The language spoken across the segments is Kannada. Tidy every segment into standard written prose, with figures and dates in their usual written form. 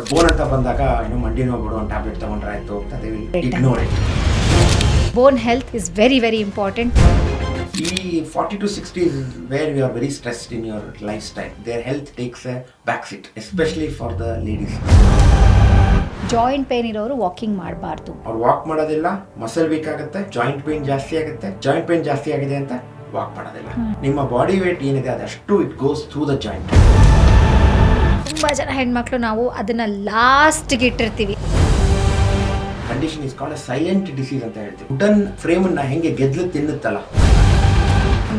ಬಟ್ ಬೋನ್ ಅಂತ ಬಂದಾಗ ಮಂಡಿ ನೋವು ಬಿಡು ಒಂದು ಟ್ಯಾಬ್ಲೆಟ್ ತಗೊಂಡ್ರೆ ಆಯ್ತು ಅಂತ they will ignore it. Bone health is very, very important. ಈ 40 to 60 is where you are very stressed in your lifestyle. Their health takes a backseat, especially for the ladies. Joint pain ಇರೋರು ವಾಕಿಂಗ್ ಮಾಡಬಾರ್ದು. ಅವ್ರು ವಾಕ್ ಮಾಡೋದಿಲ್ಲ, ಮಸಲ್ ವೀಕ್ ಆಗುತ್ತೆ, ಜಾಯಿಂಟ್ ಪೇನ್ ಜಾಸ್ತಿ ಆಗುತ್ತೆ. ಜಾಯಿಂಟ್ ಪೇನ್ ಜಾಸ್ತಿ ಆಗಿದೆ ಅಂತ ವಾಕ್ ಮಾಡೋದಿಲ್ಲ. ನಿಮ್ಮ ಬಾಡಿ ವೇಟ್ ಏನಿದೆ ಅದಷ್ಟು it goes through the joint. ತುಂಬಾ ಜನ ಹೆಣ್ಮಕ್ಳು ನಾವು ಅದನ್ನ ಲಾಸ್ಟ್ಗೆ ಇಟ್ಟಿರ್ತೀವಿ. Condition is called silent disease ಅಂತ ಹೇಳ್ತೀವಿ. ವುಡನ್ ಫ್ರೇಮ್ ಅನ್ನ ಹೆಂಗೆ ಗೆದ್ಲು ತಿನ್ನುತ್ತಲ್ಲ,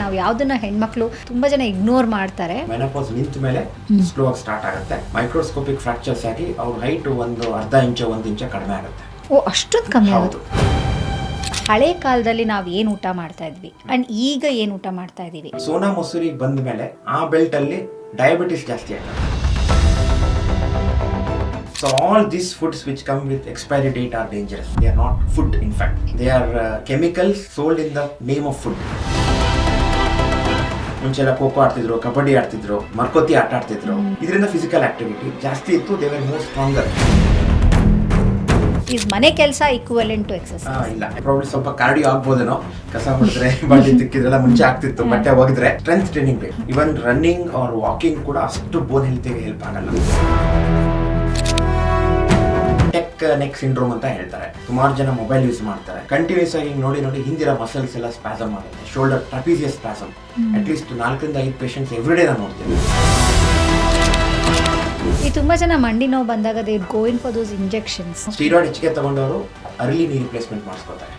ನಾವು ಯಾವ್ದನ್ನ ಹೆಣ್ಮಕ್ಳು ತುಂಬಾ ಜನ ಇಗ್ನೋರ್ ಮಾಡ್ತಾರೆ. ಮೆನೋಪಾಸ್ ನಿಂತ ಮೇಲೆ ಸ್ಲೋ ಆಗಿ ಸ್ಟಾರ್ಟ್ ಆಗುತ್ತೆ. ಮೈಕ್ರೋಸ್ಕೋಪಿಕ್ ಫ್ರಾಕ್ಚರ್ಸ್ ಆಗಿ ಅವ್ರ ಹೈಟ್ ಒಂದು ಅರ್ಧ ಇಂಚು 1 ಇಂಚು ಕಡಿಮೆ ಆಗುತ್ತೆ. ಓ, ಅಷ್ಟೊಂದು ಕಮ್ಮಿ ಹೌದು. ಹಳೆ ಕಾಲದಲ್ಲಿ ನಾವು ಏನ್ ಊಟ ಮಾಡ್ತಾ ಇದ್ವಿ ಅಂಡ್ ಈಗ ಏನ್ ಊಟ ಮಾಡ್ತಾ ಇದೀವಿ. ಸೋನಾ ಮಸೂರಿ ಬಂದ ಮೇಲೆ ಆ ಬೆಲ್ಟ್ ಅಲ್ಲಿ ಡಯಾಬಿಟಿಸ್ ಜಾಸ್ತಿ ಆಗುತ್ತೆ. So all these foods which come with expiry date are dangerous. They are not food, in fact. They are chemicals sold in the name of food. ಮುಂಚೆಲ್ಲ kho kho ಆಡ್ತಿದ್ರು, kabaddi ಆಡ್ತಿದ್ರು, ಮರ್ಕೋತಿ ಆಟ ಆಡ್ತಿದ್ರು. ಇದರಿಂದ ಫಿಸಿಕಲ್ ಆಕ್ಟಿವಿಟಿ ಜಾಸ್ತಿ ಇತ್ತು. They were more stronger. Is ಮನೆ ಕೆಲಸ ಈಕ್ವಲೆಂಟ್ ಟು ಎಕ್ಸರ್ಸೈಸ್. ಇಲ್ಲ, ಪ್ರಾಬ್ಲಿ ಸ್ವಲ್ಪ ಕಾರ್ಡಿಯೋ ಆಗ್ಬೋದೇನೋ. ಕಸ ಮಾಡಿದ್ರೆ ಬಾಡಿ ತಿಕ್ಕಿದ್ರೆಲ್ಲ ಮುಂಚೆ ಆಗ್ತಿತ್ತು. ಬಟ್ಟೆ ಒಗೆದ್ರೆ ಸ್ಟ್ರೆಂತ್ ಟ್ರೈನಿಂಗ್ ಬೇಕು. ಇವನ್ ರನ್ನಿಂಗ್ ಆರ್ ವಾಕಿಂಗ್ ಕೂಡ ಅಷ್ಟು ಬೋನ್ ಹೆಲ್ತ್ಗೆ ಹೆಲ್ಪ್ ಆಗಲ್ಲ. ನೆಕ್ ಸಿಂಡ್ರೋಮ್ ಅಂತ ಹೇಳ್ತಾರೆ. ಸುಮಾರು ಜನ ಮೊಬೈಲ್ ಯೂಸ್ ಮಾಡ್ತಾರೆ. ಕಂಟಿನ್ಯೂಸ್ ಆಗಿ ನೋಡಿ ಹಿಂದಿರೋ ಮಸಲ್ಸ್ ಎಲ್ಲ ಸ್ಪ್ಯಾಸಮ್ ಆಗುತ್ತೆ. Shoulder trapezius spasm. At least 4 ರಿಂದ 5 ಪೇಷಂಟ್ಸ್ ಎವ್ರಿಡೇ ನಾನು ನೋಡ್ತೀನಿ. ಈ ತುಂಬಾ ಜನ ಮಂಡಿ ನೋವು ಬಂದಾಗ they go in for those injections. Steroid ಹೆಚ್ಚಿಗೆ ತಗೊಂಡವರು ಅರ್ಲಿ ನೀ ರಿಪ್ಲೇಸ್ಮೆಂಟ್ ಮಾಡಿಸ್ಕೊತಾರೆ.